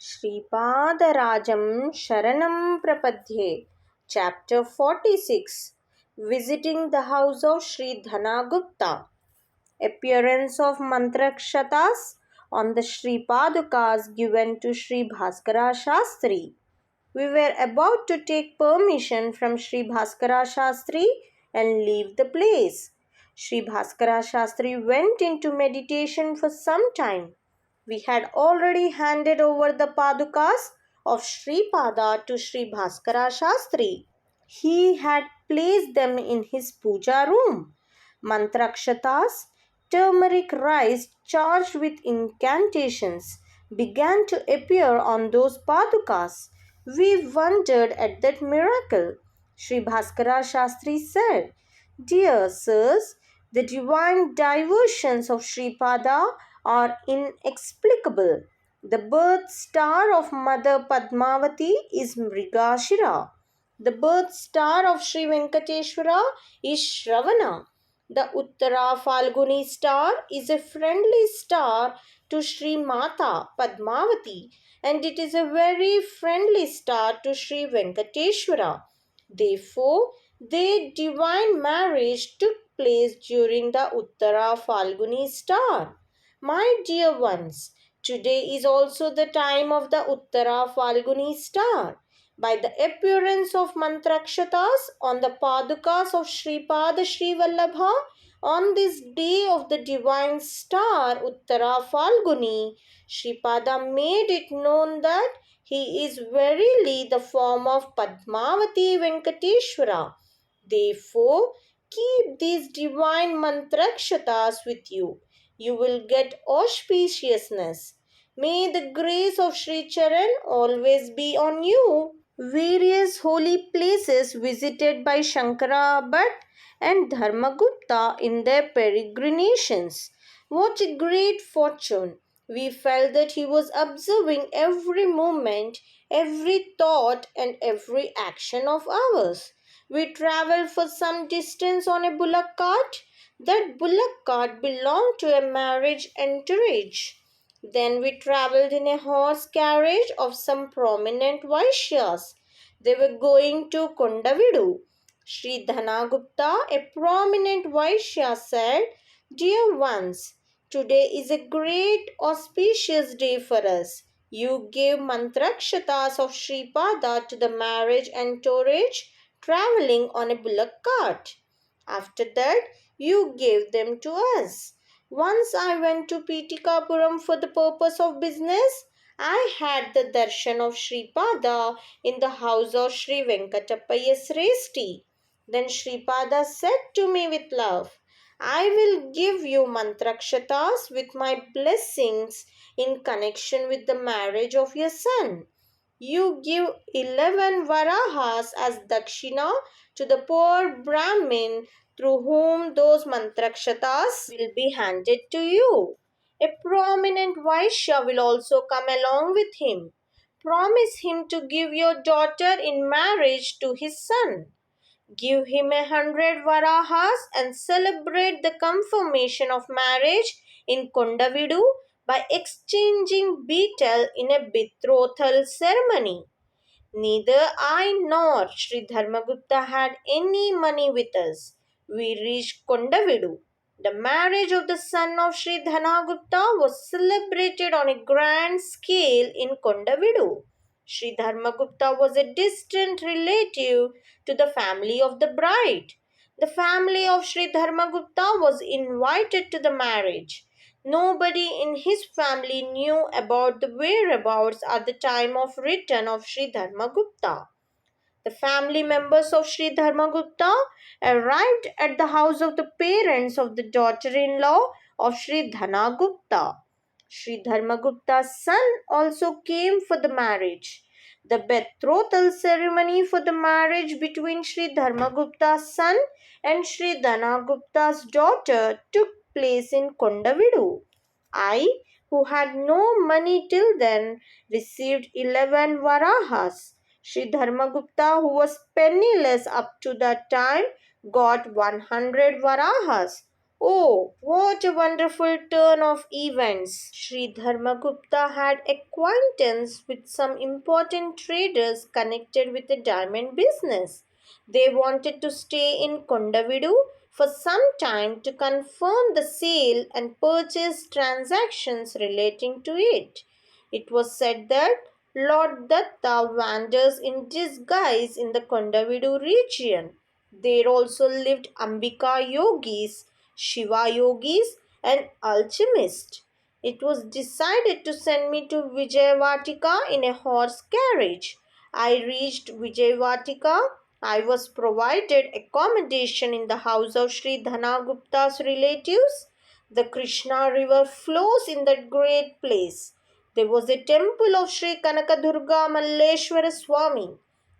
Sripada Sharanam Prapadhye. Chapter 46. Visiting the house of Sri Dhana Gupta. Appearance of Mantrakshatas on the Sri Padukas given to Sri Bhaskara Shastry. We were about to take permission from Sri Bhaskara Shastry and leave the place. Sri Bhaskara Shastry went into meditation for some time. We had already handed over the Padukas of Sripada to Sri Bhaskara Shastry. He had placed them in his puja room. Mantrakshatas, turmeric rice charged with incantations, began to appear on those Padukas. We wondered at that miracle. Sri Bhaskara Shastri said, "Dear sirs, the divine diversions of Sripada are inexplicable. The birth star of Mother Padmavati is Mrigashira. The birth star of Sri Venkateshwara is Shravana. The Uttara Falguni star is a friendly star to Sri Mata Padmavati, and it is a very friendly star to Sri Venkateshwara. Therefore, their divine marriage took place during the Uttara Falguni star. My dear ones, today is also the time of the Uttara Falguni star. By the appearance of Mantrakshatas on the Padukas of Sripada Srivallabha, on this day of the divine star Uttara Falguni, Sripada made it known that he is verily the form of Padmavati Venkateshwara. Therefore, keep these divine Mantrakshatas with you. You will get auspiciousness. May the grace of Sri Charan always be on you. Various holy places visited by Shankara, Bhatt and Dharma Gupta in their peregrinations. What a great fortune! We felt that he was observing every movement, every thought, and every action of ours. We travelled for some distance on a bullock cart. That bullock cart belonged to a marriage entourage. Then we travelled in a horse carriage of some prominent Vaishyas. They were going to Kondavidu. Sri Dhana Gupta, a prominent Vaishya, said, "Dear ones, today is a great auspicious day for us. You gave Mantrakshatas of Sripada to the marriage entourage travelling on a bullock cart. After that, you gave them to us. Once I went to Pitikapuram for the purpose of business. I had the darshan of Sripada in the house of Sri Venkatapaya Sresti. Then Sripada said to me with love, I will give you Mantrakshatas with my blessings in connection with the marriage of your son. You give 11 varahas as dakshina to the poor Brahmin through whom those Mantrakshatas will be handed to you. A prominent Vaishya will also come along with him. Promise him to give your daughter in marriage to his son. Give him 100 varahas and celebrate the confirmation of marriage in Kondavidu by exchanging betel in a betrothal ceremony. Neither I nor Sri Dharmagupta had any money with us. We reached Kondavidu. The marriage of the son of Sri Dhana Gupta was celebrated on a grand scale in Kondavidu. Sri Dharmagupta was a distant relative to the family of the bride. The family of Sri Dharmagupta was invited to the marriage. Nobody in his family knew about the whereabouts at the time of return of Sri Dharmagupta. The family members of Sri Dharmagupta arrived at the house of the parents of the daughter-in-law of Sri Dhana Gupta. Sri Dharmagupta's son also came for the marriage. The betrothal ceremony for the marriage between Sri Dharmagupta's son and Sri Dhana Gupta's daughter took place in Kondavidu. I, who had no money till then, received 11 varahas. Sri Dharmagupta, who was penniless up to that time, got 100 varahas. Oh, what a wonderful turn of events! Sri Dharma Gupta had acquaintance with some important traders connected with the diamond business. They wanted to stay in Kondavidu for some time to confirm the sale and purchase transactions relating to it. It was said that Lord Datta wanders in disguise in the Kondavidu region. There also lived Ambika yogis, Shiva yogis, and alchemists. It was decided to send me to Vijayavatika in a horse carriage. I reached Vijayavatika. I was provided accommodation in the house of Sri Dhana Gupta's relatives. The Krishna river flows in that great place. There was a temple of Sri Kanakadurga Malleshwara Swami.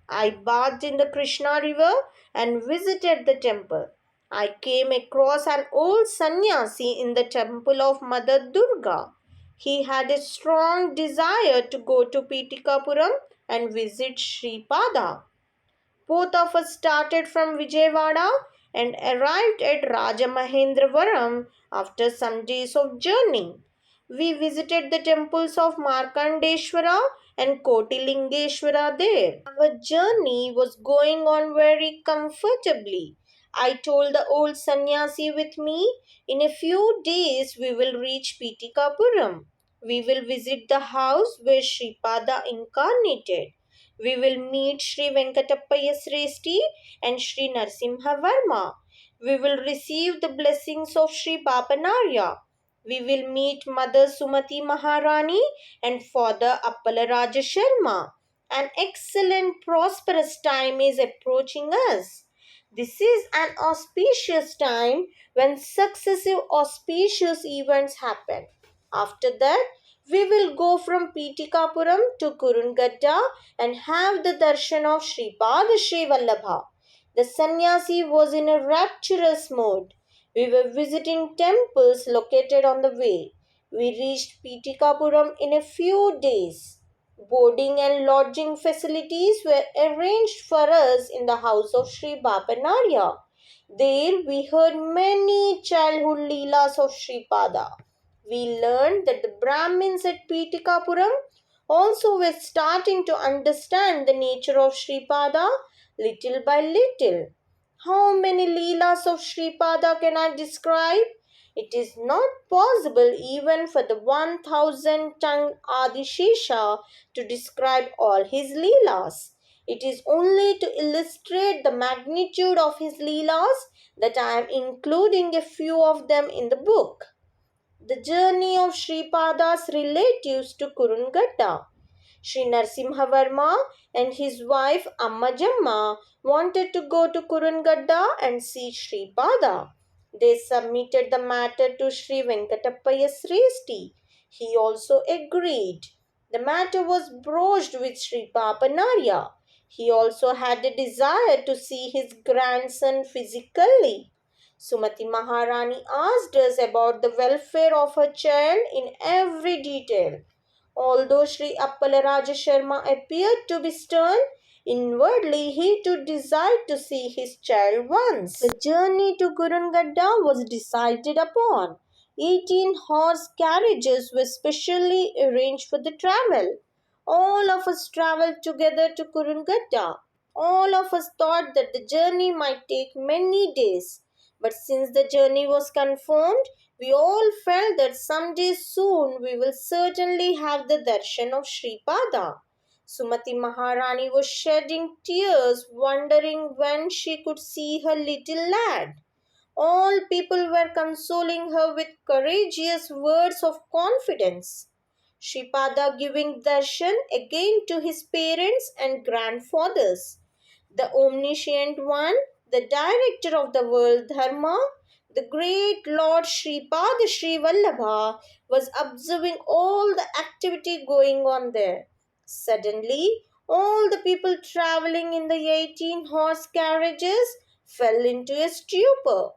I bathed in the Krishna river and visited the temple. I came across an old sannyasi in the temple of Mother Durga. He had a strong desire to go to Pitikapuram and visit Sripada. Both of us started from Vijayawada and arrived at Rajamahendravaram after some days of journey. We visited the temples of Markandeshwara and Kotilingeshwara there. Our journey was going on very comfortably. I told the old sannyasi with me, in a few days we will reach Pitikapuram. We will visit the house where Sripada incarnated. We will meet Sri Venkatappaya Sresti and Sri Narsimha Varma. We will receive the blessings of Sri Papanarya. We will meet Mother Sumati Maharani and Father Appalaraja Sharma. An excellent, prosperous time is approaching us. This is an auspicious time when successive auspicious events happen. After that, we will go from Pitikapuram to Kurungadda and have the darshan of Sripada Srivallabha. The sannyasi was in a rapturous mood. We were visiting temples located on the way. We reached Pitikapuram in a few days. Boarding and lodging facilities were arranged for us in the house of Sri Bapanarya. There we heard many childhood leelas of Sripada. We learned that the Brahmins at Pitikapuram also were starting to understand the nature of Sripada little by little. How many leelas of Sripada can I describe? It is not possible even for the 1,000-tongued Adishesha to describe all his leelas. It is only to illustrate the magnitude of his leelas that I am including a few of them in the book. The journey of Sripada's relatives to Kurungadda. Sri Narsimhavarma and his wife Ammajamma wanted to go to Kurungadda and see Sripada. They submitted the matter to Sri Venkatappaya Sresti. He also agreed. The matter was broached with Sri Papanarya. He also had a desire to see his grandson physically. Sumati Maharani asked us about the welfare of her child in every detail. Although Sri Appalaraja Sharma appeared to be stern, inwardly he too desired to see his child once. The journey to Kurungadda was decided upon. 18 horse carriages were specially arranged for the travel. All of us travelled together to Kurungadda. All of us thought that the journey might take many days. But since the journey was confirmed, we all felt that someday soon we will certainly have the darshan of Sripada. Sumati Maharani was shedding tears, wondering when she could see her little lad. All people were consoling her with courageous words of confidence. Sripada giving darshan again to his parents and grandfathers. The omniscient one, the director of the world Dharma, the great Lord Sripada Srivallabha was observing all the activity going on there. Suddenly, all the people traveling in the 18 horse carriages fell into a stupor.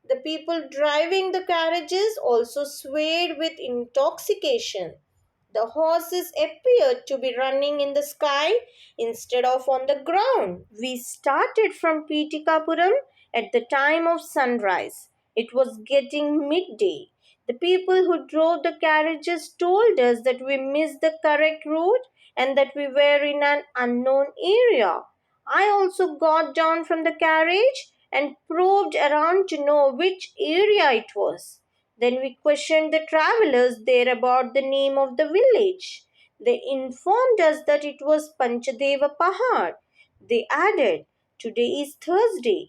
The people driving the carriages also swayed with intoxication. The horses appeared to be running in the sky instead of on the ground. We started from Pitikapuram at the time of sunrise. It was getting midday. The people who drove the carriages told us that we missed the correct route and that we were in an unknown area. I also got down from the carriage and probed around to know which area it was. Then we questioned the travelers there about the name of the village. They informed us that it was Panchadeva Pahad. They added, "Today is Thursday.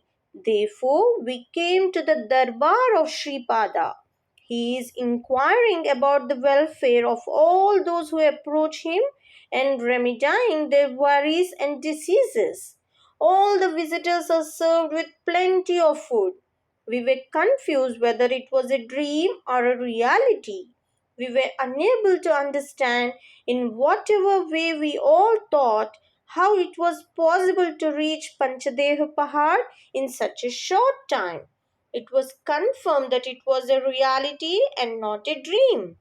Therefore, we came to the Darbar of Sripada. He is inquiring about the welfare of all those who approach him and remedying their worries and diseases. All the visitors are served with plenty of food. We were confused whether it was a dream or a reality. We were unable to understand in whatever way we all thought how it was possible to reach Panchadeha Pahad in such a short time. It was confirmed that it was a reality and not a dream.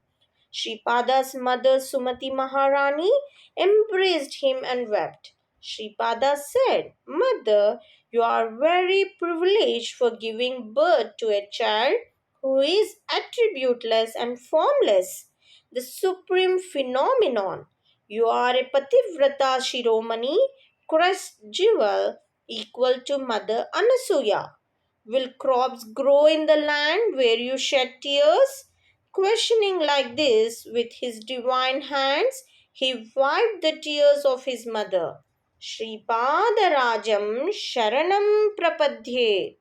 Sripada's mother Sumati Maharani embraced him and wept. Sripada said, "Mother, you are very privileged for giving birth to a child who is attributeless and formless, the supreme phenomenon. You are a Pativrata Shiromani, crushed jewel equal to Mother Anasuya. Will crops grow in the land where you shed tears?" Questioning like this with his divine hands, he wiped the tears of his mother. Sripada Rajam Sharanam Prapadhye.